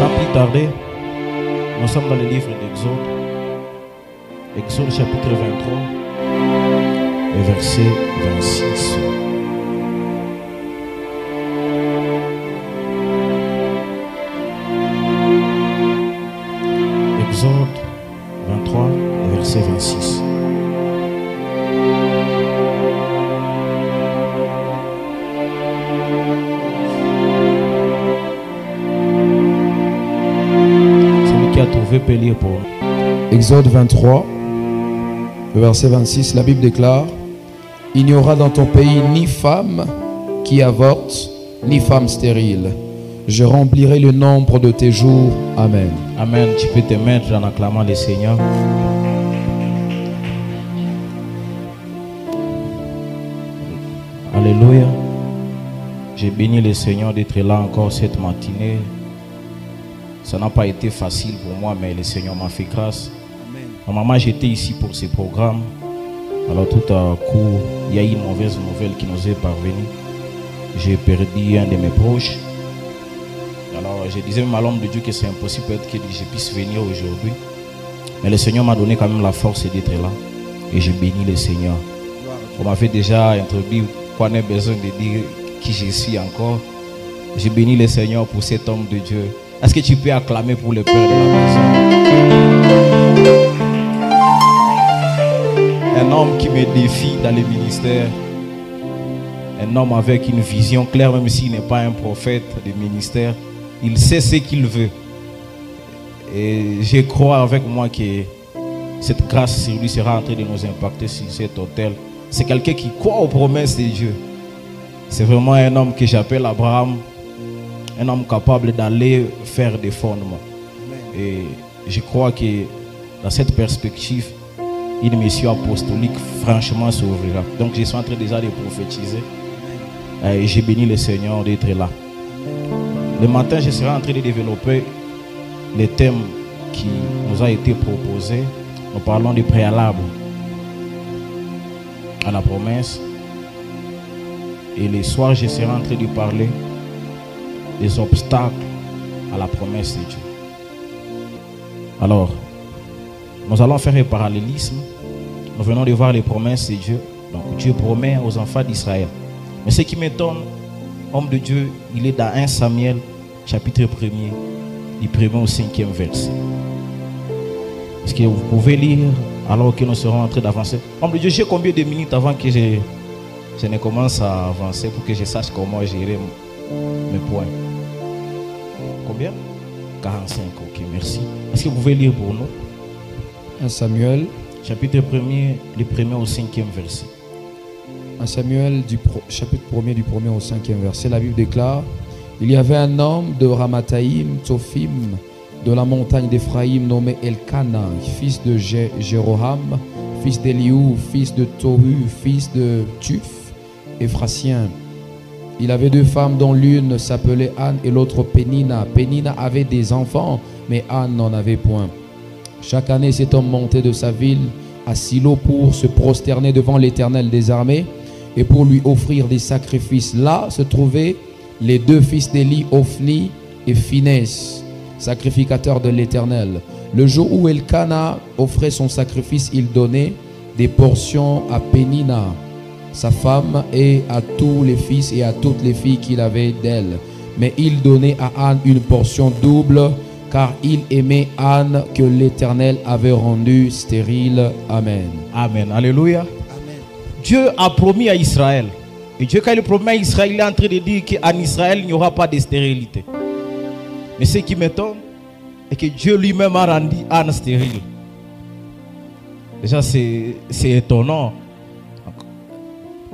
Sans plus tarder, nous sommes dans le livre d'Exode. Exode chapitre 23 et verset 26. Exode 23 et verset 26. Celui qui a trouvé peut lire pour nous. Exode 23, verset 26, la Bible déclare: il n'y aura dans ton pays ni femme qui avorte, ni femme stérile. Je remplirai le nombre de tes jours. Amen. Amen. Tu peux te mettre en acclamant le Seigneur. Alléluia. J'ai béni le Seigneur d'être là encore cette matinée. Ça n'a pas été facile pour moi, mais le Seigneur m'a fait grâce. Normalement, j'étais ici pour ce programme. Alors tout à coup, il y a une mauvaise nouvelle qui nous est parvenue. J'ai perdu un de mes proches. Alors je disais même à l'homme de Dieu que c'est impossible peut-être que je puisse venir aujourd'hui. Mais le Seigneur m'a donné quand même la force d'être là. Et j'ai béni le Seigneur. On m'avait déjà introduit, qu'on a besoin de dire qui je suis encore. J'ai béni le Seigneur pour cet homme de Dieu. Est-ce que tu peux acclamer pour le Père de la maison? Un homme qui me défie dans le ministère. Un homme avec une vision claire, même s'il n'est pas un prophète de ministère. Il sait ce qu'il veut. Et je crois avec moi que cette grâce sur lui sera en train de nous impacter sur cet hôtel. C'est quelqu'un qui croit aux promesses de Dieu. C'est vraiment un homme que j'appelle Abraham. Un homme capable d'aller faire des fondements. Et je crois que dans cette perspective, une mission apostolique franchement s'ouvrira. Donc je suis en train déjà de prophétiser. Et j'ai béni le Seigneur d'être là. Le matin, je serai en train de développer les thèmes qui nous a été proposés. Nous parlons du préalable à la promesse. Et le soir, je serai en train de parler des obstacles à la promesse de Dieu. Alors, nous allons faire un parallélisme. Nous venons de voir les promesses de Dieu. Donc Dieu promet aux enfants d'Israël. Mais ce qui m'étonne, homme de Dieu, il est dans 1 Samuel, chapitre 1er, du 1er au 5e verset. Est-ce que vous pouvez lire alors que nous serons en train d'avancer? Homme de Dieu, j'ai combien de minutes avant que je ne commence à avancer pour que je sache comment gérer mes points? Combien? 45, ok, merci. Est-ce que vous pouvez lire pour nous? 1 Samuel, chapitre 1er, du 1er au 5e verset. 1 Samuel, chapitre 1er, du 1er au 5e verset, la Bible déclare: il y avait un homme de Ramathaïm, Tophim, de la montagne d'Éphraïm, nommé Elkana, fils de Jéroham, fils d'Eliou, fils de Tohu, fils de Tuf, Éphrasien. Il avait deux femmes dont l'une s'appelait Anne et l'autre Pénina. Pénina avait des enfants, mais Anne n'en avait point. Chaque année, cet homme montait de sa ville à Silo pour se prosterner devant l'Éternel des armées et pour lui offrir des sacrifices. Là se trouvaient les deux fils d'Élie, Ophni et Phinès, sacrificateurs de l'Éternel. Le jour où Elkana offrait son sacrifice, il donnait des portions à Pénina, sa femme, et à tous les fils et à toutes les filles qu'il avait d'elle. Mais il donnait à Anne une portion double, car il aimait Anne que l'Éternel avait rendue stérile. Amen. Amen. Alléluia. Amen. Dieu a promis à Israël. Et Dieu, quand il promet à Israël, il est en train de dire qu'en Israël, il n'y aura pas de stérilité. Mais ce qui m'étonne est que Dieu lui-même a rendu Anne stérile. Déjà, c'est étonnant.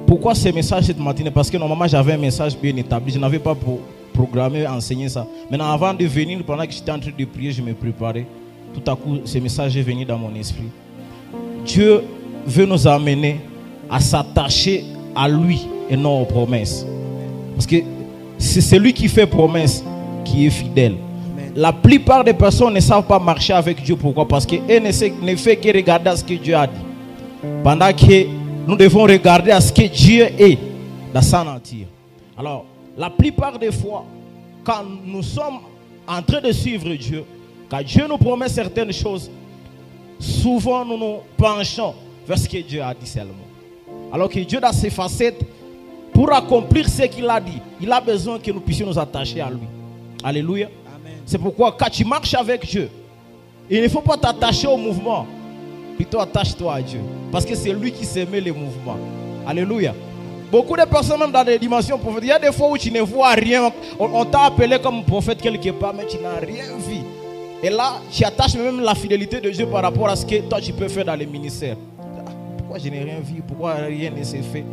Pourquoi ce message cette matinée? Parce que normalement, j'avais un message bien établi. Je n'avais pas programmé, enseigné ça. Maintenant, avant de venir, pendant que j'étais en train de prier, je me préparais. Tout à coup, ce message est venu dans mon esprit. Dieu veut nous amener à s'attacher à lui et non aux promesses. Parce que c'est celui qui fait promesse qui est fidèle. La plupart des personnes ne savent pas marcher avec Dieu. Pourquoi? Parce qu'elles ne font que regarder à ce que Dieu a dit. Pendant que nous devons regarder à ce que Dieu est dans sa nature. Alors, la plupart des fois, quand nous sommes en train de suivre Dieu, quand Dieu nous promet certaines choses, souvent nous nous penchons vers ce que Dieu a dit seulement. Alors que Dieu, dans ses facettes, pour accomplir ce qu'il a dit, il a besoin que nous puissions nous attacher à lui. Alléluia. C'est pourquoi quand tu marches avec Dieu, il ne faut pas t'attacher au mouvement, plutôt attache-toi à Dieu. Parce que c'est lui qui s'aimait les mouvements. Alléluia. Beaucoup de personnes, même dans des dimensions prophétiques, il y a des fois où tu ne vois rien. On t'a appelé comme prophète quelque part, mais tu n'as rien vu. Et là, tu attaches même la fidélité de Dieu par rapport à ce que toi tu peux faire dans les ministères. Pourquoi je n'ai rien vu? Pourquoi rien ne s'est fait?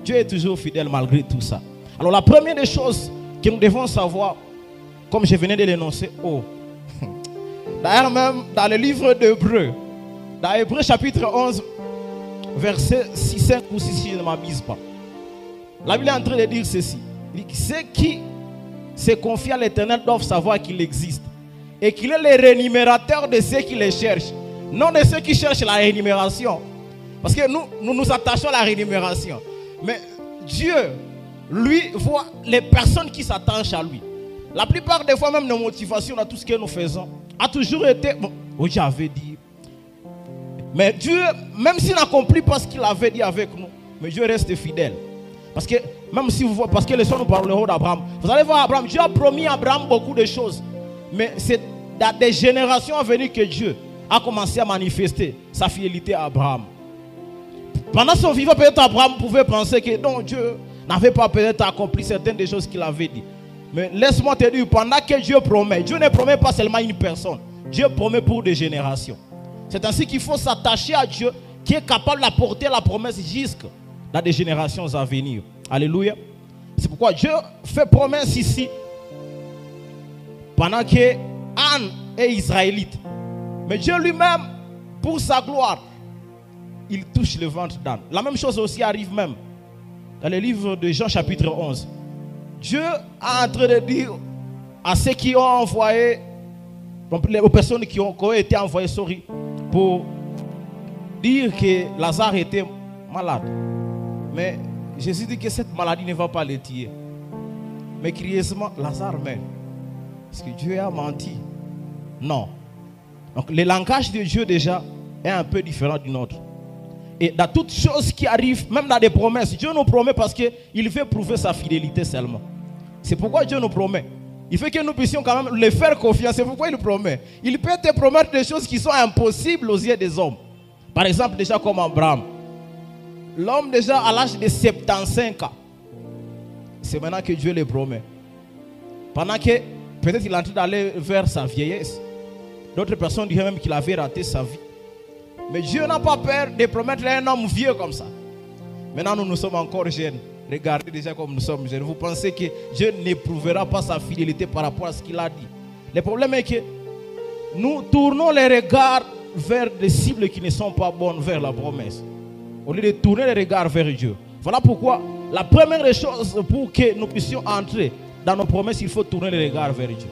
Dieu est toujours fidèle malgré tout ça. Alors la première des choses que nous devons savoir, comme je venais de l'énoncer, d'ailleurs même dans le livre d'Hébreux, dans Hébreux chapitre 11, verset 6, 5 ou 6, si je ne m'abuse pas. La Bible est en train de dire ceci. Il dit, ceux qui se confient à l'Éternel doivent savoir qu'il existe et qu'il est le rémunérateur de ceux qui le cherchent, non de ceux qui cherchent la rémunération. Parce que nous nous attachons à la rémunération. Mais Dieu, lui, voit les personnes qui s'attachent à lui. La plupart des fois, même nos motivations dans tout ce que nous faisons, a toujours été, bon, j'avais dit. Mais Dieu, même s'il n'accomplit pas ce qu'il avait dit avec nous, mais Dieu reste fidèle. Parce que, même si vous voyez, parce que les soins nous parleront d'Abraham. Vous allez voir Abraham, Dieu a promis à Abraham beaucoup de choses. Mais c'est dans des générations à venir que Dieu a commencé à manifester sa fidélité à Abraham. Pendant son vivant, peut-être Abraham pouvait penser que non, Dieu n'avait pas peut-être accompli certaines des choses qu'il avait dit. Mais laisse-moi te dire, pendant que Dieu promet, Dieu ne promet pas seulement une personne. Dieu promet pour des générations. C'est ainsi qu'il faut s'attacher à Dieu qui est capable d'apporter la promesse jusque dans des générations à venir. Alléluia. C'est pourquoi Dieu fait promesse ici pendant que Anne est israélite. Mais Dieu lui-même, pour sa gloire, il touche le ventre d'Anne. La même chose aussi arrive même dans le livre de Jean chapitre 11. Dieu est en train de dire à ceux qui ont envoyé, aux personnes qui ont été envoyées, pour dire que Lazare était malade. Mais Jésus dit que cette maladie ne va pas le tuer. Mais curieusement, Lazare meurt. Est-ce que Dieu a menti? Non. Donc le langage de Dieu déjà est un peu différent du nôtre. Et dans toutes choses qui arrivent, même dans des promesses, Dieu nous promet parce qu'il veut prouver sa fidélité seulement. C'est pourquoi Dieu nous promet. Il fait que nous puissions quand même le faire confiance. C'est pourquoi il promet. Il peut te promettre des choses qui sont impossibles aux yeux des hommes. Par exemple, déjà comme Abraham. L'homme déjà à l'âge de 75 ans. C'est maintenant que Dieu le promet. Pendant que peut-être il est en train d'aller vers sa vieillesse. D'autres personnes diraient même qu'il avait raté sa vie. Mais Dieu n'a pas peur de promettre à un homme vieux comme ça. Maintenant nous sommes encore jeunes. Regardez déjà comme nous sommes jeunes. Vous pensez que Dieu n'éprouvera pas sa fidélité par rapport à ce qu'il a dit? Le problème est que nous tournons les regards vers des cibles qui ne sont pas bonnes, vers la promesse. Au lieu de tourner les regards vers Dieu. Voilà pourquoi la première chose pour que nous puissions entrer dans nos promesses, il faut tourner les regards vers Dieu.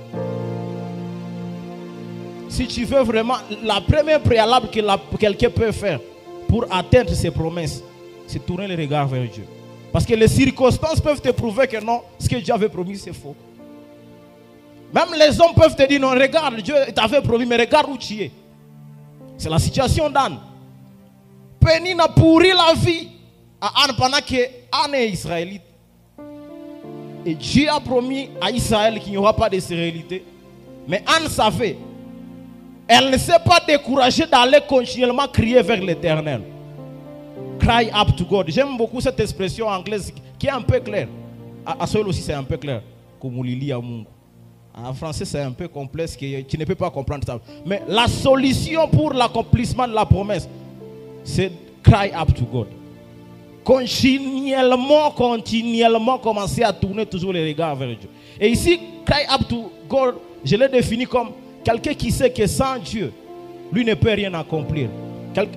Si tu veux vraiment, la première préalable que quelqu'un peut faire pour atteindre ses promesses, c'est tourner les regards vers Dieu. Parce que les circonstances peuvent te prouver que non, ce que Dieu avait promis, c'est faux. Même les hommes peuvent te dire, non, regarde, Dieu t'avait promis, mais regarde où tu es. C'est la situation d'Anne. Pénine a pourri la vie à Anne pendant que Anne est israélite. Et Dieu a promis à Israël qu'il n'y aura pas de stérilité. Mais Anne savait. Elle ne s'est pas découragée d'aller continuellement crier vers l'Éternel. Cry up to God. J'aime beaucoup cette expression anglaise qui est un peu claire. À Soul aussi c'est un peu clair. Comme Lili Amungu. En français c'est un peu complexe, que tu ne peux pas comprendre ça. Mais la solution pour l'accomplissement de la promesse, c'est cry up to God. Continuellement commencer à tourner toujours les regards vers Dieu. Et ici, cry up to God, je l'ai défini comme quelqu'un qui sait que sans Dieu, lui ne peut rien accomplir.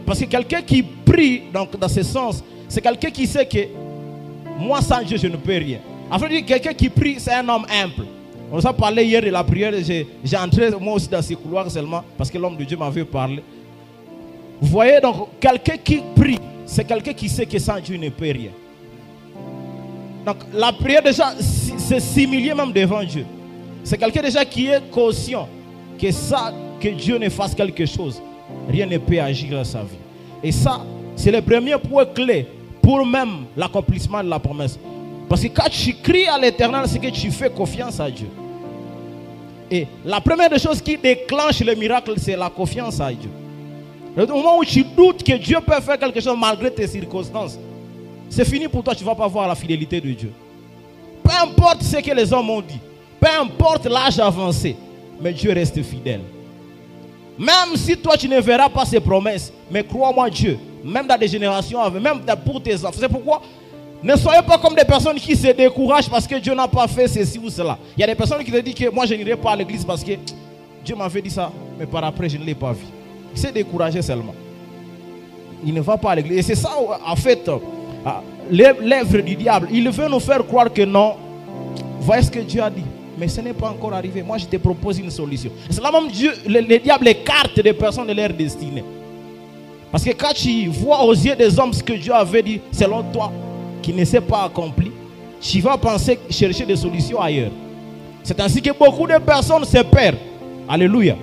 Parce que quelqu'un qui prie donc, dans ce sens, c'est quelqu'un qui sait que moi sans Dieu, je ne peux rien. En fait, quelqu'un qui prie, c'est un homme humble. On nous a parlé hier de la prière, j'ai entré moi aussi dans ces couloirs seulement parce que l'homme de Dieu m'avait parlé. Vous voyez donc, quelqu'un qui prie, c'est quelqu'un qui sait que sans Dieu, il ne peut rien. Donc la prière déjà, c'est s'humilier même devant Dieu. C'est quelqu'un déjà qui est conscient que ça, que Dieu ne fasse quelque chose, rien ne peut agir dans sa vie. Et ça, c'est le premier point clé pour même l'accomplissement de la promesse. Parce que quand tu cries à l'Éternel, c'est que tu fais confiance à Dieu. Et la première des choses qui déclenche le miracle, c'est la confiance à Dieu. Au moment où tu doutes que Dieu peut faire quelque chose malgré tes circonstances, c'est fini pour toi, tu ne vas pas voir la fidélité de Dieu. Peu importe ce que les hommes ont dit, peu importe l'âge avancé, mais Dieu reste fidèle. Même si toi tu ne verras pas ses promesses, mais crois-moi Dieu, même dans des générations, même pour tes enfants. C'est pourquoi ne soyez pas comme des personnes qui se découragent parce que Dieu n'a pas fait ceci ou cela. Il y a des personnes qui te disent que moi je n'irai pas à l'église parce que Dieu m'avait dit ça, mais par après je ne l'ai pas vu. Il s'est découragé seulement. Il ne va pas à l'église. Et c'est ça en fait l'œuvre du diable. Il veut nous faire croire que non. Voyez ce que Dieu a dit. Mais ce n'est pas encore arrivé. Moi je te propose une solution. C'est là même Dieu, le diable écarte des personnes de leur destinée. Parce que quand tu vois aux yeux des hommes ce que Dieu avait dit, selon toi, qui ne s'est pas accompli, tu vas penser chercher des solutions ailleurs. C'est ainsi que beaucoup de personnes se perdent. Alléluia.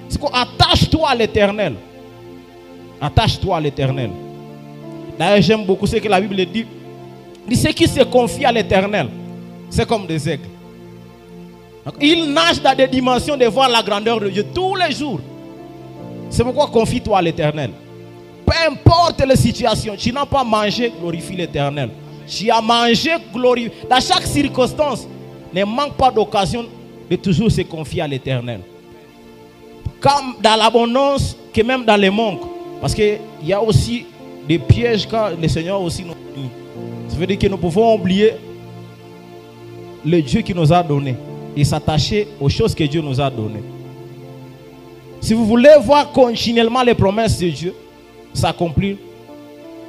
C'est quoi? Attache-toi à l'Éternel. Attache-toi à l'Éternel. D'ailleurs, j'aime beaucoup ce que la Bible dit. Il dit ceux qui se confient à l'Éternel, c'est comme des aigles. Donc, ils nagent dans des dimensions de voir la grandeur de Dieu tous les jours. C'est pourquoi confie-toi à l'Éternel. Peu importe les situations, tu n'as pas mangé, glorifie l'Éternel. Tu as mangé, glorifie. Dans chaque circonstance, ne manque pas d'occasion de toujours se confier à l'Éternel. Comme dans l'abondance, que même dans les manques. Parce qu'il y a aussi des pièges quand le Seigneur aussi nous dit. Ça veut dire que nous pouvons oublier le Dieu qui nous a donné et s'attacher aux choses que Dieu nous a données. Si vous voulez voir continuellement les promesses de Dieu s'accomplir,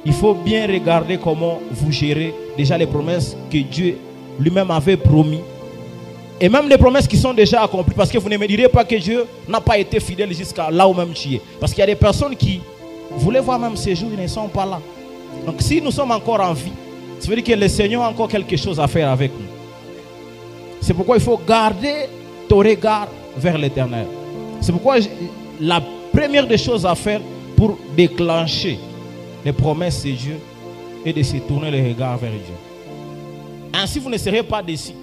il faut bien regarder comment vous gérez déjà les promesses que Dieu lui-même avait promis. Et même les promesses qui sont déjà accomplies. Parce que vous ne me direz pas que Dieu n'a pas été fidèle jusqu'à là où même tu es. Parce qu'il y a des personnes qui voulaient voir même ces jours, ils ne sont pas là. Donc si nous sommes encore en vie, ça veut dire que le Seigneur a encore quelque chose à faire avec nous. C'est pourquoi il faut garder ton regard vers l'Éternel. C'est pourquoi la première des choses à faire pour déclencher les promesses de Dieu est de se tourner le regard vers Dieu. Ainsi vous ne serez pas déçus.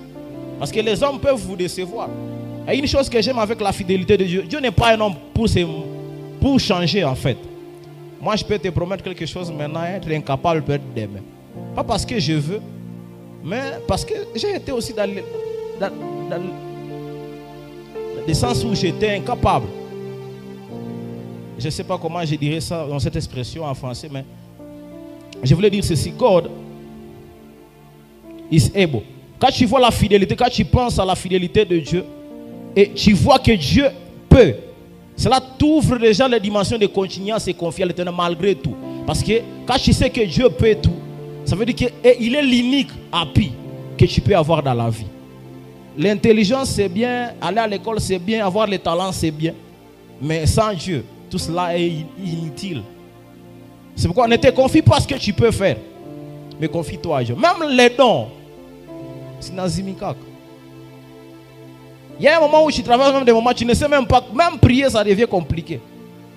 Parce que les hommes peuvent vous décevoir. Et une chose que j'aime avec la fidélité de Dieu, Dieu n'est pas un homme pour changer en fait. Moi je peux te promettre quelque chose maintenant, être incapable peut-être demain. Pas parce que je veux, mais parce que j'ai été aussi dans le sens où j'étais incapable. Je ne sais pas comment je dirais ça dans cette expression en français, mais je voulais dire ceci. God is able. Quand tu vois la fidélité, quand tu penses à la fidélité de Dieu, et tu vois que Dieu peut, cela t'ouvre déjà les dimensions de continuer à se confier à l'Éternel malgré tout. Parce que quand tu sais que Dieu peut tout, ça veut dire qu'il est l'unique appui que tu peux avoir dans la vie. L'intelligence c'est bien, aller à l'école c'est bien, avoir les talents c'est bien. Mais sans Dieu, tout cela est inutile. C'est pourquoi ne te confie pas à ce que tu peux faire, mais confie-toi à Dieu. Même les dons, c'est nazimikak. Il y a un moment où tu travailles, même des moments où tu ne sais même pas, même prier ça devient compliqué.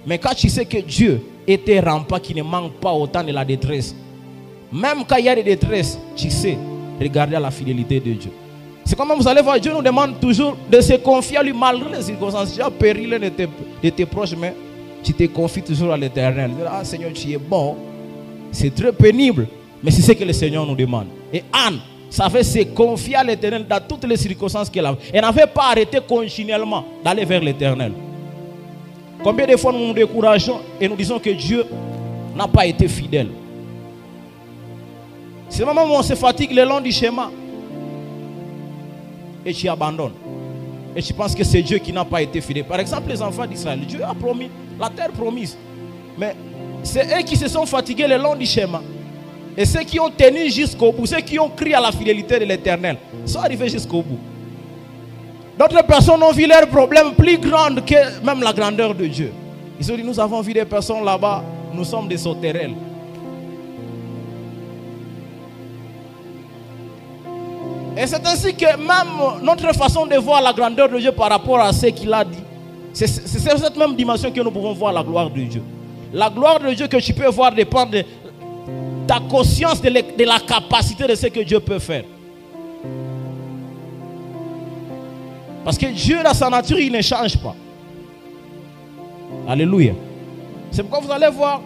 Mais quand tu sais que Dieu est un rempart qui ne manque pas autant de la détresse, même quand il y a des détresses, tu sais regarder à la fidélité de Dieu. C'est comme vous allez voir, Dieu nous demande toujours de se confier à lui malgré les circonstances. Tu as péril de tes proches, mais tu te confies toujours à l'Éternel. Ah Seigneur, tu es bon. C'est très pénible, mais c'est ce que le Seigneur nous demande. Et Anne savait se confier à l'Éternel dans toutes les circonstances qu'elle avait. Elle n'avait pas arrêté continuellement d'aller vers l'Éternel. Combien de fois nous nous décourageons et nous disons que Dieu n'a pas été fidèle. C'est le moment où on se fatigue le long du chemin. Et tu abandonnes. Et tu penses que c'est Dieu qui n'a pas été fidèle. Par exemple, les enfants d'Israël, Dieu a promis la terre promise. Mais c'est eux qui se sont fatigués le long du chemin. Et ceux qui ont tenu jusqu'au bout, ceux qui ont crié à la fidélité de l'Éternel, sont arrivés jusqu'au bout. D'autres personnes ont vu leurs problèmes plus grands que même la grandeur de Dieu. Ils ont dit, nous avons vu des personnes là-bas, nous sommes des sauterelles. Et c'est ainsi que même notre façon de voir la grandeur de Dieu par rapport à ce qu'il a dit, c'est cette même dimension que nous pouvons voir la gloire de Dieu. La gloire de Dieu que tu peux voir dépend de ta conscience de la capacité de ce que Dieu peut faire. Parce que Dieu, dans sa nature, il ne change pas. Alléluia. C'est pourquoi vous allez voir,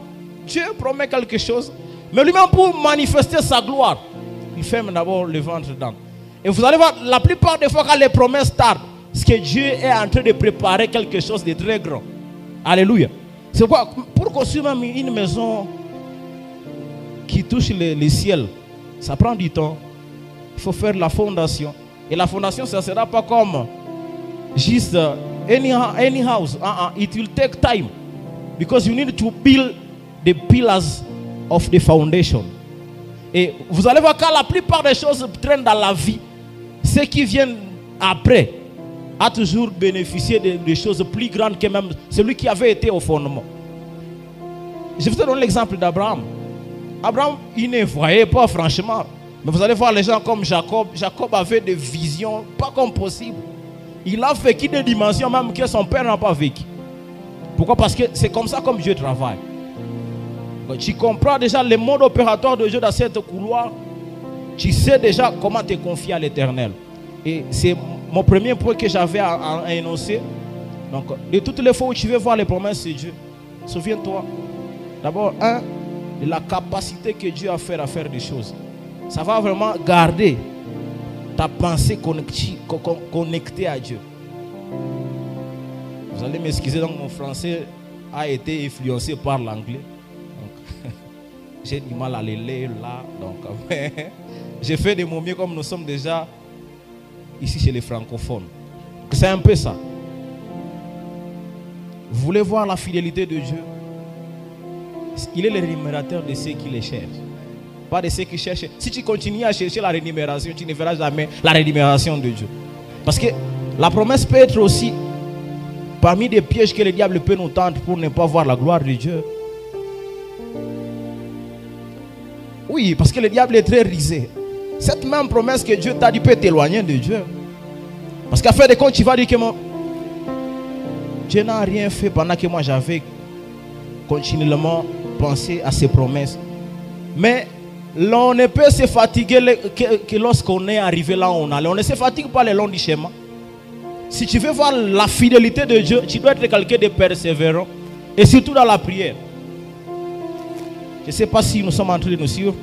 Dieu promet quelque chose, mais lui-même pour manifester sa gloire, il ferme d'abord le ventre d'âne. Et vous allez voir, la plupart des fois quand les promesses tardent, c'est que Dieu est en train de préparer quelque chose de très grand. Alléluia. C'est pourquoi, pour construire même une maison qui touche les ciels, ça prend du temps. Il faut faire la fondation. Et la fondation, ça ne sera pas comme just any house. It will take time. Because you need to build the pillars of the foundation. Et vous allez voir, quand la plupart des choses traînent dans la vie, ceux qui viennent après a toujours bénéficié de choses plus grandes que même celui qui avait été au fondement. Je vous donne l'exemple d'Abraham. Abraham, il ne voyait pas franchement. Mais vous allez voir les gens comme Jacob. Jacob avait des visions pas comme possible. Il a vécu des dimensions même que son père n'a pas vécu. Pourquoi? Parce que c'est comme ça comme Dieu travaille. Quand tu comprends déjà le mode opératoire de Dieu dans cette couloir, tu sais déjà comment te confier à l'Éternel. Et c'est mon premier point que j'avais à énoncer. Donc, de toutes les fois où tu veux voir les promesses de Dieu, souviens-toi, d'abord, de la capacité que Dieu a à faire des choses. Ça va vraiment garder ta pensée connectée à Dieu. Vous allez m'excuser, donc mon français a été influencé par l'anglais. J'ai du mal à les lire là. Donc, j'ai fait de mon mieux comme nous sommes déjà ici chez les francophones. C'est un peu ça. Vous voulez voir la fidélité de Dieu? Il est le rémunérateur de ceux qui les cherchent. Pas de ceux qui cherchent. Si tu continues à chercher la rémunération, tu ne verras jamais la rémunération de Dieu. Parce que la promesse peut être aussi parmi des pièges que le diable peut nous tendre pour ne pas voir la gloire de Dieu. Oui, parce que le diable est très risé. Cette même promesse que Dieu t'a dit peut t'éloigner de Dieu. Parce qu'à fin de compte, tu vas dire que Dieu n'a rien fait pendant que moi j'avais continuellement pensé à ses promesses. Mais l'on ne peut se fatiguer que lorsqu'on est arrivé là où on allait. On ne se fatigue pas le long du chemin. Si tu veux voir la fidélité de Dieu, tu dois être quelqu'un de persévérant. Et surtout dans la prière. Je ne sais pas si nous sommes en train de nous suivre.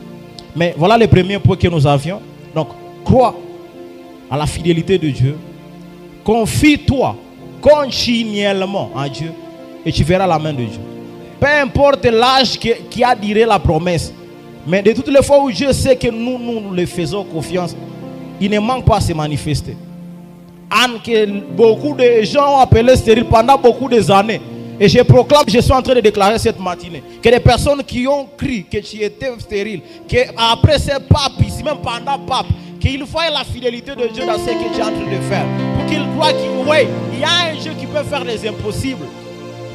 Mais voilà les premiers points que nous avions. Donc, crois à la fidélité de Dieu. Confie-toi continuellement en Dieu. Et tu verras la main de Dieu. Peu importe l'âge qui a duré la promesse. Mais de toutes les fois où Dieu sait que nous le faisons confiance, il ne manque pas à se manifester. Anne, que beaucoup de gens ont appelé stérile pendant beaucoup d'années. Et je proclame, je suis en train de déclarer cette matinée, que les personnes qui ont cru que tu étais stérile, qu'après ces papes, ici même pendant pape, qu'il faut la fidélité de Dieu dans ce que tu es en train de faire. Pour qu'il croit qu'il y a un Dieu qui peut faire les impossibles.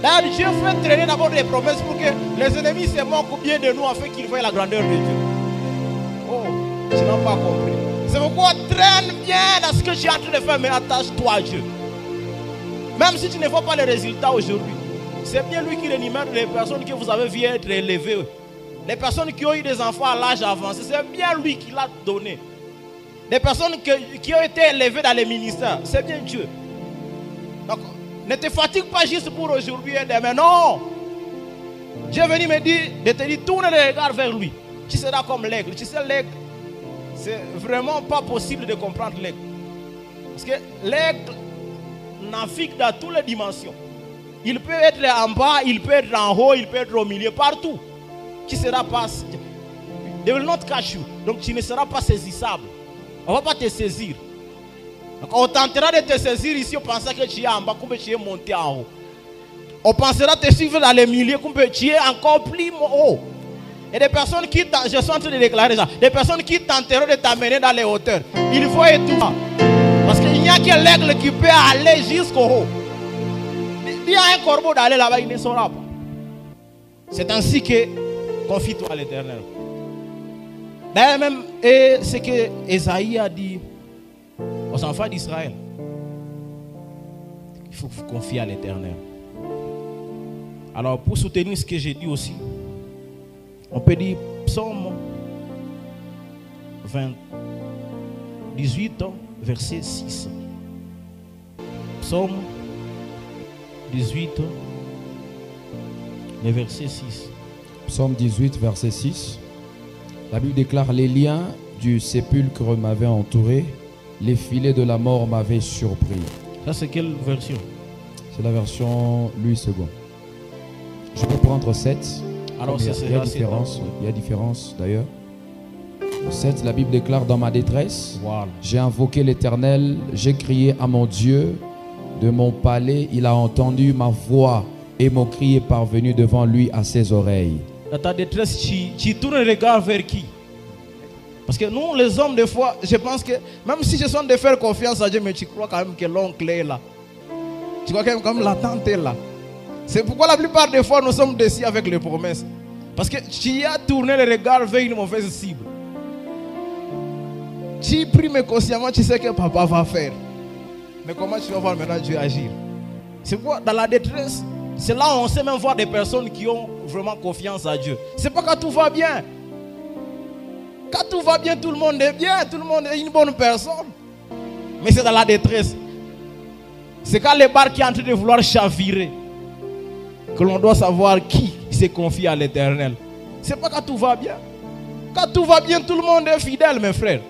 D'ailleurs, Dieu fait traîner d'abord des promesses pour que les ennemis se moquent bien de nous afin qu'ils voient la grandeur de Dieu. Oh, tu n'as pas compris. C'est pourquoi traîne bien dans ce que tu es en train de faire, mais attache-toi à Dieu. Même si tu ne vois pas les résultats aujourd'hui, c'est bien lui qui rémunère les personnes que vous avez vues être élevées. Les personnes qui ont eu des enfants à l'âge avancé, c'est bien lui qui l'a donné. Les personnes qui ont été élevées dans les ministères, c'est bien Dieu. Donc, ne te fatigue pas juste pour aujourd'hui et demain. Non. Dieu est venu me dire, de te dire, tourne les regards vers lui. Tu seras comme l'aigle. Tu sais, l'aigle, c'est vraiment pas possible de comprendre l'aigle. Parce que l'aigle navigue dans toutes les dimensions. Il peut être en bas, il peut être en haut, il peut être au milieu, partout. Tu ne seras pas... They will not catch you. Donc tu ne seras pas saisissable. On ne va pas te saisir. Donc, on tentera de te saisir ici, on pensera que tu es en bas, comme tu es monté en haut. On pensera te suivre dans les milieux, comme tu es encore plus haut. Et des personnes qui, je suis en train de déclarer ça, des personnes qui tenteront de t'amener dans les hauteurs, il faut étouffer. Parce qu'il n'y a que l'aigle qui peut aller jusqu'au haut. Il y a un corbeau d'aller là-bas, il ne saura pas. C'est ainsi que confie-toi à l'Éternel. D'ailleurs même, et ce que Esaïe a dit aux enfants d'Israël. Il faut vous confier à l'Éternel. Alors, pour soutenir ce que j'ai dit aussi, on peut dire Psaume 18, verset 6. Psaume 18, le verset 6. Psaume 18, verset 6. La Bible déclare: les liens du sépulcre m'avaient entouré, les filets de la mort m'avaient surpris. Ça, c'est quelle version? C'est la version Louis II. Je peux prendre 7. Alors, il y a différence. Il y a différence d'ailleurs. 7, la Bible déclare: dans ma détresse, voilà, j'ai invoqué l'Éternel, j'ai crié à mon Dieu. De mon palais, il a entendu ma voix et mon cri est parvenu devant lui à ses oreilles. Dans ta détresse, tu tournes le regard vers qui? Parce que nous, les hommes, des fois, je pense que même si je sens de faire confiance à Dieu, mais tu crois quand même que l'oncle est là. Tu crois quand même comme la tante est là. C'est pourquoi la plupart des fois, nous sommes déçus avec les promesses. Parce que tu as tourné le regard vers une mauvaise cible. Tu pries, mais consciemment, tu sais que papa va faire. Mais comment tu vas voir maintenant Dieu agir? C'est pourquoi dans la détresse, c'est là où on sait même voir des personnes qui ont vraiment confiance à Dieu. C'est pas quand tout va bien. Quand tout va bien, tout le monde est bien, tout le monde est une bonne personne. Mais c'est dans la détresse. C'est quand les barques qui sont en train de vouloir chavirer que l'on doit savoir qui s'est confié à l'Éternel. C'est pas quand tout va bien. Quand tout va bien, tout le monde est fidèle, mes frères.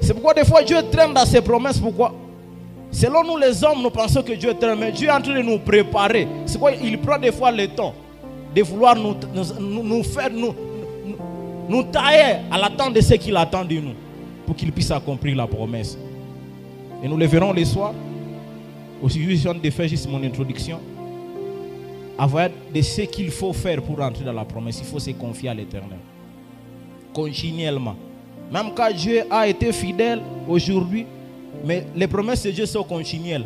C'est pourquoi des fois Dieu traîne dans ses promesses. Pourquoi? Selon nous les hommes, nous pensons que Dieu traîne, mais Dieu est en train de nous préparer. C'est pourquoi il prend des fois le temps de vouloir nous tailler à l'attente de ce qu'il attend de nous, pour qu'il puisse accomplir la promesse. Et nous le verrons le soir. Aussi, je viens de faire juste mon introduction. Avoir de ce qu'il faut faire pour entrer dans la promesse, il faut se confier à l'Éternel. Continuellement. Même quand Dieu a été fidèle aujourd'hui, mais les promesses de Dieu sont continuelles.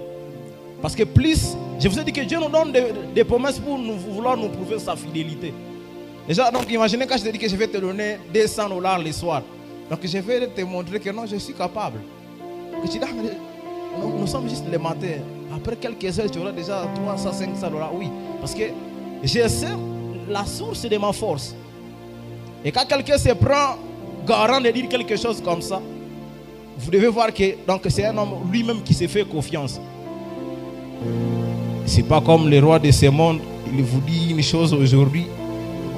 Parce que plus, je vous ai dit que Dieu nous donne des promesses pour vouloir nous prouver sa fidélité. Déjà, donc imaginez quand je te dis que je vais te donner $200 le soir. Donc je vais te montrer que non, je suis capable. Que tu dis, nous sommes juste le matin. Après quelques heures, tu auras déjà $300, $500. Oui, parce que je sais la source de ma force. Et quand quelqu'un se prend garant de dire quelque chose comme ça, vous devez voir que c'est un homme lui-même qui s'est fait confiance. C'est pas comme le roi de ce monde, il vous dit une chose aujourd'hui,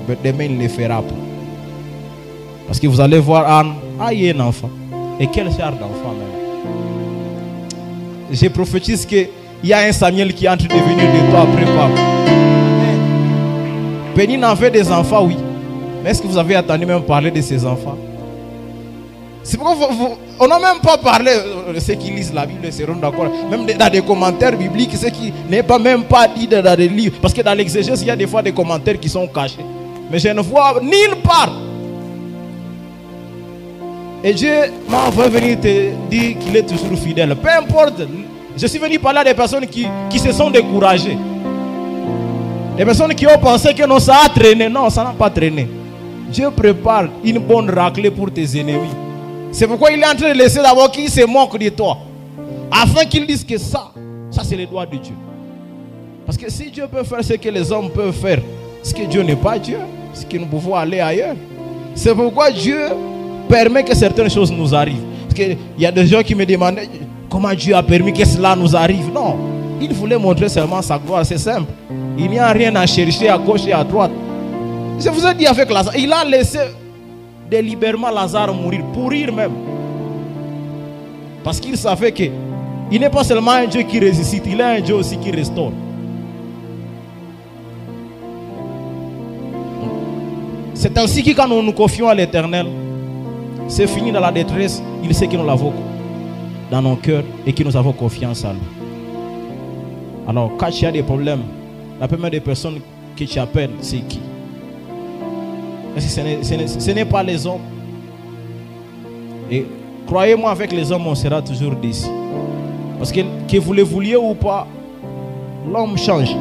mais demain il ne le fera pas. Parce que vous allez voir Anne, il y a un enfant. Et quel genre d'enfant même. Je prophétise qu'il y a un Samuel qui est en train de venir de toi après pas. Pénine en fait des enfants, oui. Mais est-ce que vous avez entendu même parler de ces enfants? C'est pourquoi on n'a même pas parlé de ceux qui lisent la Bible, seront d'accord. Même dans des commentaires bibliques, ce qui n'est pas même pas dit dans des livres. Parce que dans l'exégèse, il y a des fois des commentaires qui sont cachés. Mais je ne vois nulle part. Et Dieu m'a envoyé venir te dire qu'il est toujours fidèle. Peu importe. Je suis venu parler à des personnes qui se sont découragées. Des personnes qui ont pensé que non, ça a traîné. Non, ça n'a pas traîné. Dieu prépare une bonne raclée pour tes ennemis. C'est pourquoi il est en train de laisser d'abord qu'ils se moquent de toi. Afin qu'ils disent que ça c'est le droit de Dieu. Parce que si Dieu peut faire ce que les hommes peuvent faire, c'est que Dieu n'est pas Dieu. C'est que nous pouvons aller ailleurs. C'est pourquoi Dieu permet que certaines choses nous arrivent. Parce qu'il y a des gens qui me demandaient comment Dieu a permis que cela nous arrive. Non, il voulait montrer seulement sa gloire. C'est simple. Il n'y a rien à chercher à gauche et à droite. Je vous ai dit avec Lazare, il a laissé délibérément Lazare mourir, pourrir même. Parce qu'il savait que il n'est pas seulement un Dieu qui ressuscite, il est un Dieu aussi qui restaure. C'est ainsi que quand nous nous confions à l'Éternel, c'est fini dans la détresse, il sait que nous l'avons dans nos cœurs et que nous avons confiance en lui. Alors quand tu as des problèmes, la première des personnes que tu appelles, c'est qui? Parce que ce n'est pas les hommes. Et croyez-moi, avec les hommes, on sera toujours déçus. Parce que vous le vouliez ou pas, l'homme change.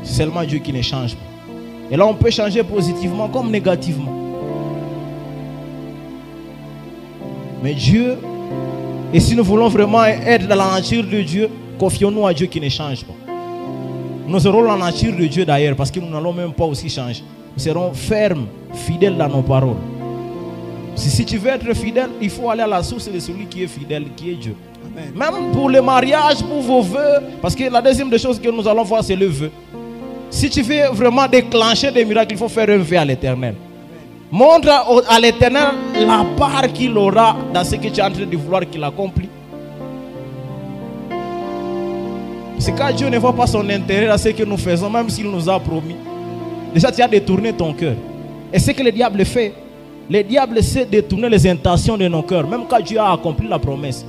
C'est seulement Dieu qui ne change pas. Et là, on peut changer positivement comme négativement. Mais Dieu Et si nous voulons vraiment être dans la nature de Dieu, confions-nous à Dieu qui ne change pas. Nous aurons la nature de Dieu d'ailleurs, parce que nous n'allons même pas aussi changer. Nous serons fermes, fidèles dans nos paroles. Si tu veux être fidèle, il faut aller à la source de celui qui est fidèle, qui est Dieu. Amen. Même pour le mariage, pour vos vœux, parce que la deuxième des choses que nous allons voir, c'est le vœu. Si tu veux vraiment déclencher des miracles, il faut faire un vœu à l'Éternel. Montre à l'Éternel la part qu'il aura dans ce que tu es en train de vouloir qu'il accomplit. C'est quand Dieu ne voit pas son intérêt dans ce que nous faisons, même s'il nous a promis. Déjà, tu as détourné ton cœur. Et c'est ce que le diable fait. Le diable sait détourner les intentions de nos cœurs, même quand Dieu a accompli la promesse.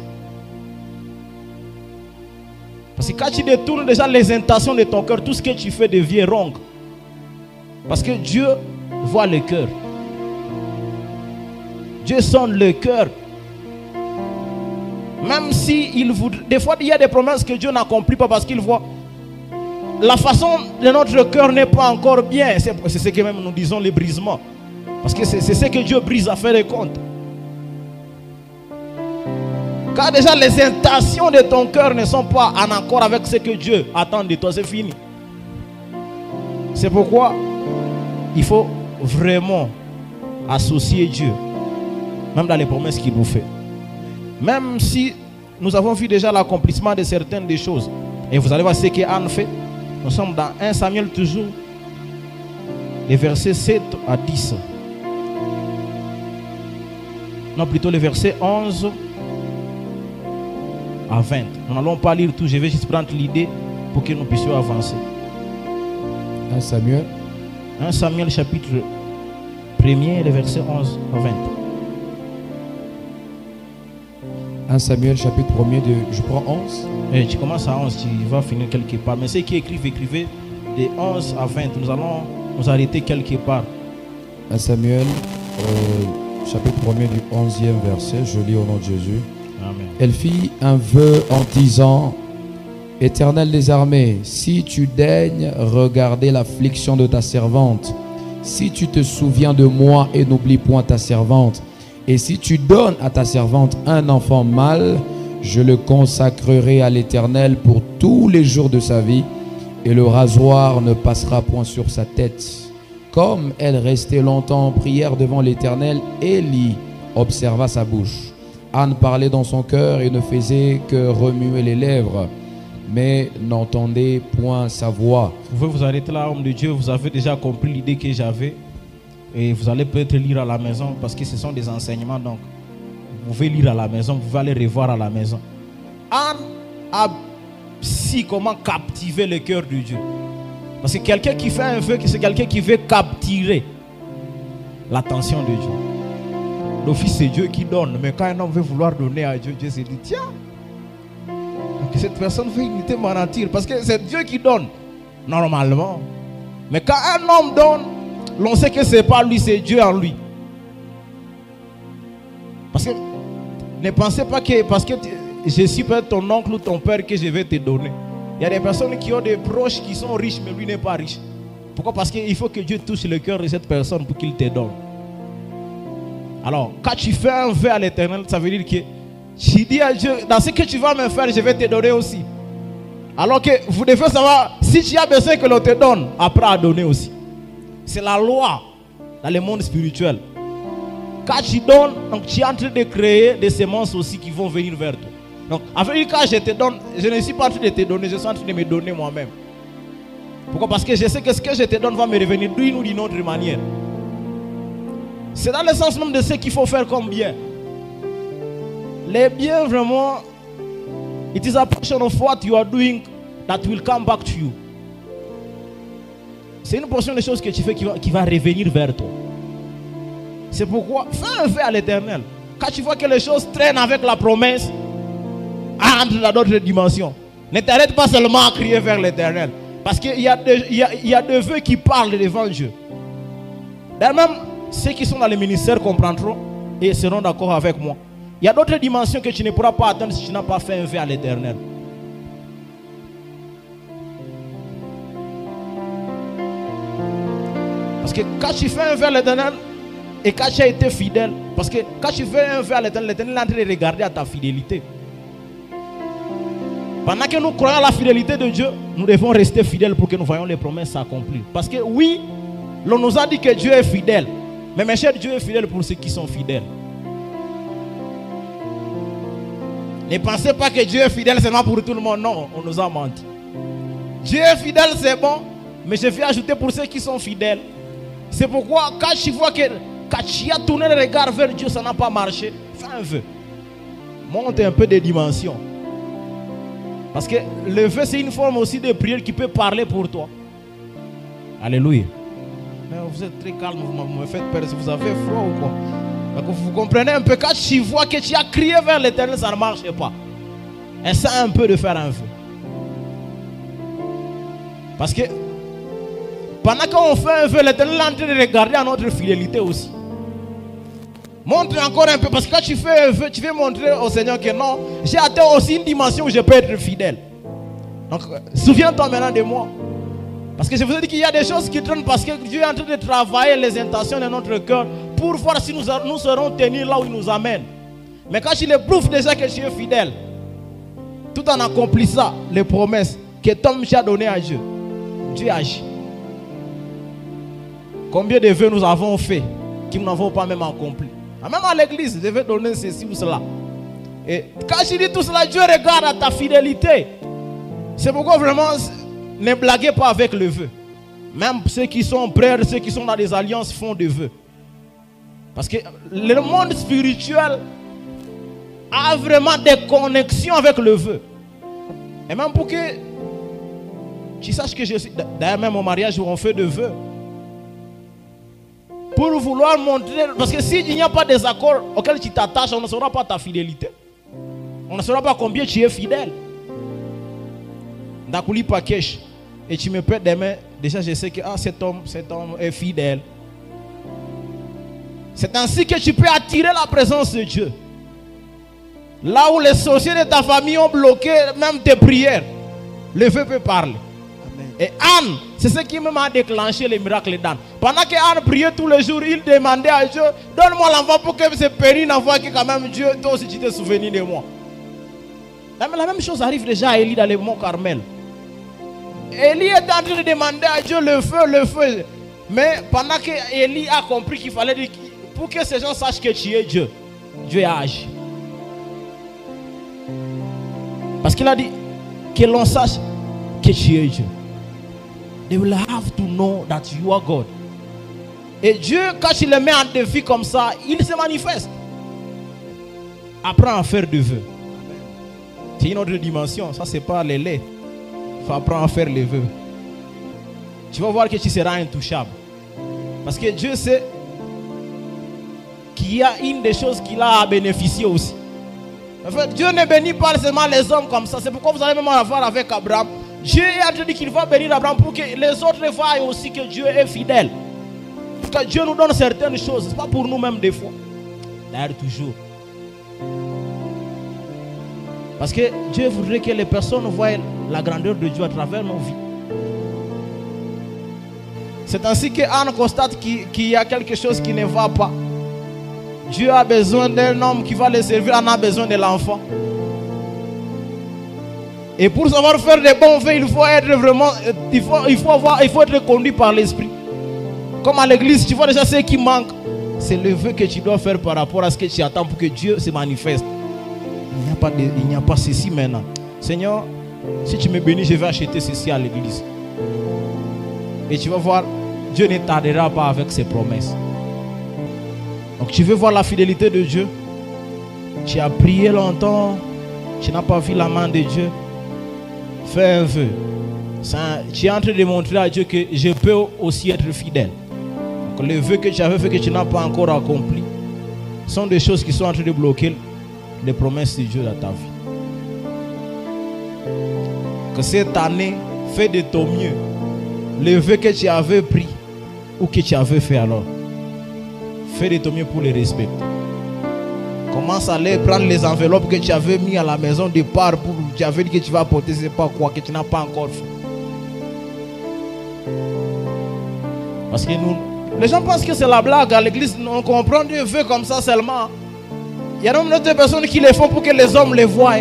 Parce que quand tu détournes déjà les intentions de ton cœur, tout ce que tu fais devient wrong. Parce que Dieu voit le cœur. Dieu sonde le cœur. Même si il voudrait, des fois il y a des promesses que Dieu n'accomplit pas parce qu'il voit la façon de notre cœur n'est pas encore bien. C'est ce que même nous disons, les brisements. Parce que c'est ce que Dieu brise à faire des comptes. Quand déjà les intentions de ton cœur ne sont pas en accord avec ce que Dieu attend de toi, c'est fini. C'est pourquoi il faut vraiment associer Dieu, même dans les promesses qu'il nous fait. Même si nous avons vu déjà l'accomplissement de certaines des choses. Et vous allez voir ce qu'Anne fait. Nous sommes dans 1 Samuel toujours, les versets 7 à 10. Non, plutôt les versets 11 à 20. Nous n'allons pas lire tout, je vais juste prendre l'idée pour que nous puissions avancer. 1 Samuel. 1 Samuel chapitre 1er, les versets 11 à 20. 1 Samuel chapitre 1er, je prends 11. Et tu commences à 11, tu vas finir quelque part. Mais ceux qui écrivent, écrivez de 11 à 20. Nous allons nous arrêter quelque part. 1 Samuel chapitre 1er du 11e verset, je lis au nom de Jésus. Amen. Elle fit un vœu en disant: Éternel des armées, si tu daignes regarder l'affliction de ta servante, si tu te souviens de moi et n'oublie point ta servante, et si tu donnes à ta servante un enfant mâle, je le consacrerai à l'Éternel pour tous les jours de sa vie, et le rasoir ne passera point sur sa tête. Comme elle restait longtemps en prière devant l'Éternel, Élie observa sa bouche. Anne parlait dans son cœur et ne faisait que remuer les lèvres, mais n'entendait point sa voix. Vous pouvez vous arrêter là, homme de Dieu. Vous avez déjà compris l'idée que j'avais. Et vous allez peut-être lire à la maison parce que ce sont des enseignements. Donc, vous pouvez lire à la maison, vous pouvez aller revoir à la maison. Anne a su comment captiver le cœur de Dieu. Parce que quelqu'un qui fait un vœu, c'est quelqu'un qui veut capturer l'attention de Dieu. L'office, c'est Dieu qui donne. Mais quand un homme veut vouloir donner à Dieu, Dieu se dit: tiens, que cette personne veut imiter ma nature. Parce que c'est Dieu qui donne, normalement. Mais quand un homme donne, l'on sait que ce n'est pas lui, c'est Dieu en lui. Parce que ne pensez pas que parce que je suis peut-être ton oncle ou ton père que je vais te donner. Il y a des personnes qui ont des proches qui sont riches, mais lui n'est pas riche. Pourquoi? Parce qu'il faut que Dieu touche le cœur de cette personne pour qu'il te donne. Alors, quand tu fais un vœu à l'Éternel, ça veut dire que tu dis à Dieu: dans ce que tu vas me faire, je vais te donner aussi. Alors que vous devez savoir, si tu as besoin que l'on te donne, après à donner aussi. C'est la loi dans le monde spirituel. Quand tu donnes, donc tu es en train de créer des semences aussi qui vont venir vers toi. Donc, avec quand je te donne, je ne suis pas en train de te donner, je suis en train de me donner moi-même. Pourquoi? Parce que je sais que ce que je te donne va me revenir d'une ou d'une autre manière. C'est dans le sens même de ce qu'il faut faire comme bien. Les biens, vraiment, it is a portion of what you are doing that will come back to you. C'est une portion des choses que tu fais qui va revenir vers toi. C'est pourquoi fais un vœu à l'Éternel. Quand tu vois que les choses traînent avec la promesse, entre dans d'autres dimensions. Ne t'arrête pas seulement à crier vers l'Éternel. Parce qu'il y a des vœux qui parlent devant Dieu. D'ailleurs, même ceux qui sont dans les ministères comprendront et seront d'accord avec moi. Il y a d'autres dimensions que tu ne pourras pas atteindre si tu n'as pas fait un vœu à l'Éternel. Parce que quand tu fais un vœu à l'Éternel, Et quand tu as été fidèle, parce que quand tu fais un vœu à l'Éternel, l'Éternel est en train de regarder à ta fidélité. Pendant que nous croyons à la fidélité de Dieu, nous devons rester fidèles pour que nous voyons les promesses s'accomplir. Parce que oui, l'on nous a dit que Dieu est fidèle. Mais mes chers, Dieu est fidèle pour ceux qui sont fidèles. Ne pensez pas que Dieu est fidèle seulement pour tout le monde. Non, on nous a menti. Dieu est fidèle, c'est bon. Mais je vais ajouter pour ceux qui sont fidèles. C'est pourquoi quand tu vois que quand tu as tourné le regard vers Dieu, ça n'a pas marché, fais un vœu. Monte un peu de dimension. Parce que le vœu, c'est une forme aussi de prière qui peut parler pour toi. Alléluia. Mais vous êtes très calme, vous me faites peur. Vous avez froid ou quoi? Donc vous comprenez un peu, quand tu vois que tu as crié vers l'Éternel, ça ne marche pas. Essaie un peu de faire un vœu. Parce que pendant qu'on fait un vœu, l'Éternel est en train de regarder à notre fidélité aussi. Montre encore un peu, parce que quand tu fais un vœu, tu veux montrer au Seigneur que non, j'ai atteint aussi une dimension où je peux être fidèle. Donc, souviens-toi maintenant de moi. Parce que je vous ai dit qu'il y a des choses qui traînent parce que Dieu est en train de travailler les intentions de notre cœur pour voir si nous serons tenus là où il nous amène. Mais quand tu le prouves déjà que tu es fidèle, tout en accomplissant les promesses que Tom t'a données à Dieu, Dieu agit. Combien de vœux nous avons fait qui nous n'avons pas même accompli? Même à l'église, je vais donner ceci ou cela. Et quand je dis tout cela, Dieu regarde à ta fidélité. C'est pourquoi vraiment, ne blaguez pas avec le vœu. Même ceux qui sont prêts, ceux qui sont dans des alliances font des vœux. Parce que le monde spirituel a vraiment des connexions avec le vœu. Et même pour que tu saches que je suis... D'ailleurs, même au mariage, on fait des vœux. Pour vouloir montrer... Parce que s'il n'y a pas des accords auxquels tu t'attaches, on ne saura pas ta fidélité. On ne saura pas combien tu es fidèle. Dakuli Pakesh. Et tu me prêtes des mains. Déjà, je sais que cet homme est fidèle. C'est ainsi que tu peux attirer la présence de Dieu. Là où les sorciers de ta famille ont bloqué même tes prières, le vœu peut parler. Amen. Et Anne, c'est ce qui même a déclenché les miracles d'Anne. Pendant que Anne priait tous les jours, il demandait à Dieu, donne-moi l'enfant pour que ce péri n'envoie que quand même Dieu, toi aussi tu te souviens de moi. La même chose arrive déjà à Élie dans le mont Carmel. Élie est en train de demander à Dieu le feu. Mais pendant que Élie a compris qu'il fallait dire, pour que ces gens sachent que tu es Dieu, Dieu a agi. Parce qu'il a dit que l'on sache que tu es Dieu. They will have to know that you are God. Et Dieu, quand il le met en défi comme ça, il se manifeste. Apprends à faire des vœux. C'est une autre dimension. Ça, c'est pas les laits. Il faut apprendre à faire les vœux. Tu vas voir que tu seras intouchable. Parce que Dieu sait qu'il y a une des choses qu'il a à bénéficier aussi. En fait, Dieu ne bénit pas seulement les hommes comme ça. C'est pourquoi vous allez même en avoir avec Abraham. Dieu a dit qu'il va bénir Abraham pour que les autres voient aussi que Dieu est fidèle. Parce que Dieu nous donne certaines choses. Ce n'est pas pour nous-mêmes des fois. D'ailleurs, toujours. Parce que Dieu voudrait que les personnes voient la grandeur de Dieu à travers nos vies. C'est ainsi qu'Anne constate qu'il y a quelque chose qui ne va pas. Dieu a besoin d'un homme qui va le servir, Anne a besoin de l'enfant. Et pour savoir faire des bons vœux, il faut être vraiment, il faut être conduit par l'esprit. Comme à l'église, tu vois déjà ce qui manque. C'est le vœu que tu dois faire par rapport à ce que tu attends pour que Dieu se manifeste. Il n'y a pas ceci maintenant. Seigneur, si tu me bénis, je vais acheter ceci à l'église. Et tu vas voir, Dieu ne tardera pas avec ses promesses. Donc tu veux voir la fidélité de Dieu. Tu as prié longtemps, tu n'as pas vu la main de Dieu. Fais un vœu. Tu es en train de montrer à Dieu que je peux aussi être fidèle. Donc les vœux que tu avais fait que tu n'as pas encore accompli sont des choses qui sont en train de bloquer les promesses de Dieu dans ta vie. Que cette année, fais de ton mieux. Les vœux que tu avais pris ou que tu avais fait alors, fais de ton mieux pour les respecter. Commence à aller prendre les enveloppes que tu avais mis à la maison de part pour tu avais dit que tu vas apporter, c'est pas quoi que tu n'as pas encore fait. Parce que nous, Les gens pensent que c'est la blague à l'église. On comprend Dieu veut comme ça seulement. Il y a même d'autres personnes qui les font pour que les hommes les voient.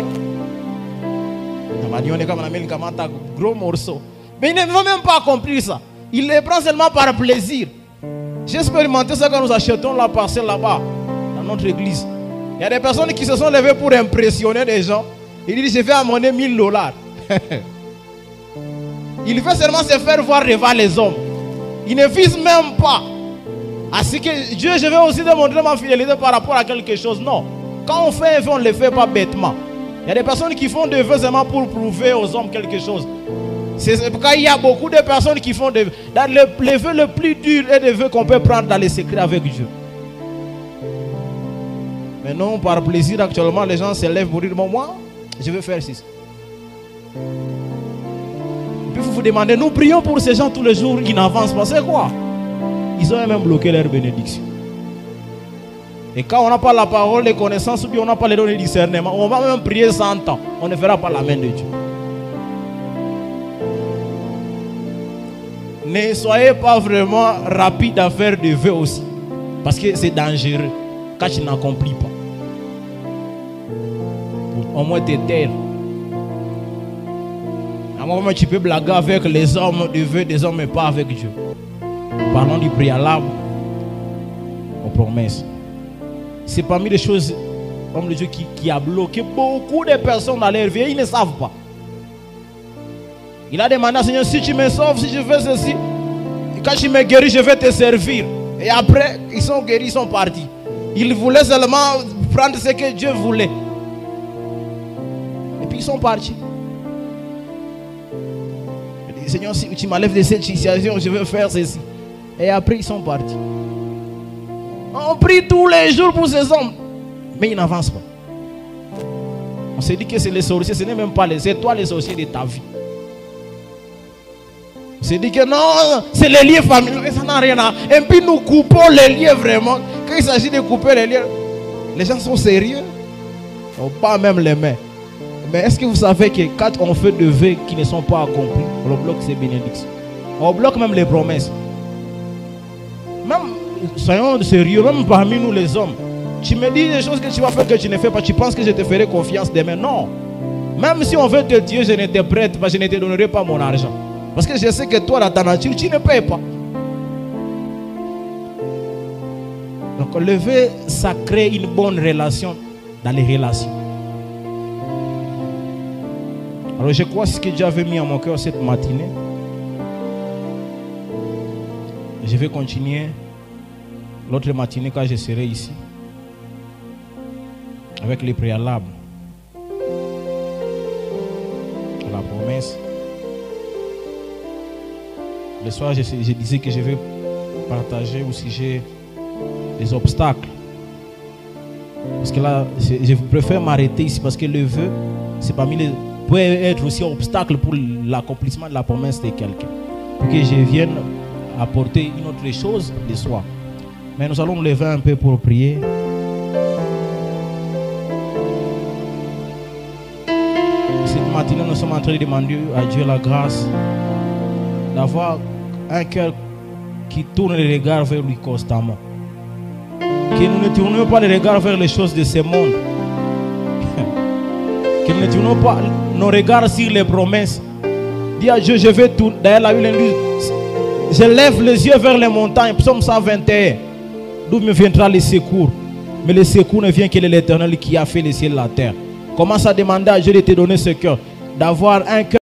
Gros morceau. Mais ils ne vont même pas accomplir ça. Ils les prennent seulement par plaisir. J'ai expérimenté ça quand nous achetons la parcelle là-bas, dans notre église. Il y a des personnes qui se sont levées pour impressionner des gens. Ils disent, je vais amener $1000. Il veut seulement se faire voir devant les hommes. Il ne vise même pas à ce que Dieu, je vais aussi démontrer ma fidélité par rapport à quelque chose. Non. Quand on fait un vœu, on ne le fait pas bêtement. Il y a des personnes qui font des vœux seulement pour prouver aux hommes quelque chose. C'est pourquoi il y a beaucoup de personnes qui font des vœux. Le vœu le plus dur est des vœux qu'on peut prendre dans les secrets avec Dieu. Mais non, par plaisir, actuellement, les gens se lèvent pour dire, bon, moi, je vais faire ceci. Et puis vous vous demandez, nous prions pour ces gens tous les jours, ils n'avancent pas. C'est quoi? Ils ont même bloqué leur bénédiction. Et quand on n'a pas la parole, les connaissances, ou bien on n'a pas les dons de discernement, on va même prier 100 ans. On ne verra pas la main de Dieu. Ne soyez pas vraiment rapide à faire des vœux aussi. Parce que c'est dangereux quand tu n'accomplis pas. Pour au moins te taire. À un moment, tu peux blaguer avec les hommes de vœux des hommes, mais pas avec Dieu. Parlons du préalable aux promesses. C'est parmi les choses, homme de Dieu, qui a bloqué beaucoup de personnes dans leur vie. Ils ne savent pas. Il a demandé à Seigneur, si tu me sauves, si je fais ceci, quand tu me guéris, je vais te servir. Et après, ils sont guéris, ils sont partis. Ils voulaient seulement prendre ce que Dieu voulait. Et puis ils sont partis. Il dit, Seigneur, si tu m'enlèves de cette situation, je vais faire ceci. Et après, ils sont partis. On prie tous les jours pour ces hommes, mais ils n'avancent pas. On s'est dit que c'est les sorciers, ce n'est même pas les, c'est toi les sorciers de ta vie. On s'est dit que non, c'est les liens familiaux, mais ça n'a rien à. Et puis nous coupons les liens vraiment. Quand il s'agit de couper les liens, les gens sont sérieux. On pas même les mains. Mais est-ce que vous savez que quand on fait des vœux qui ne sont pas accomplis, on bloque ces bénédictions. On bloque même les promesses. Même, soyons sérieux, même parmi nous les hommes. Tu me dis des choses que tu vas faire que tu ne fais pas. Tu penses que je te ferai confiance demain? Non. Même si on veut te dire, je ne te prête pas, je ne te donnerai pas mon argent. Parce que je sais que toi, dans ta nature, tu ne payes pas. Donc le vœu, ça crée une bonne relation dans les relations. Alors je crois ce que Dieu avait mis à mon cœur cette matinée. Je vais continuer l'autre matinée quand je serai ici. Avec les préalables. La promesse. Le soir, je disais que je vais partager au sujet des obstacles. Parce que là, je préfère m'arrêter ici parce que le vœu, c'est parmi les, peut être aussi un obstacle pour l'accomplissement de la promesse de quelqu'un. Pour que je vienne apporter une autre chose de soi. Mais nous allons nous lever un peu pour prier. Cette matinée, nous sommes en train de demander à Dieu la grâce d'avoir un cœur qui tourne les regards vers lui constamment. Que nous ne tournions pas les regards vers les choses de ce monde. Que nous ne tournions pas nos regards sur les promesses. Dis à Dieu, je vais tourner. D'ailleurs, la Bible dit, je lève les yeux vers les montagnes. Psaume 121. D'où me viendra le secours? Mais le secours ne vient que de l'Éternel qui a fait les cieux et la terre. Commence à demander à Dieu de te donner ce cœur. D'avoir un cœur.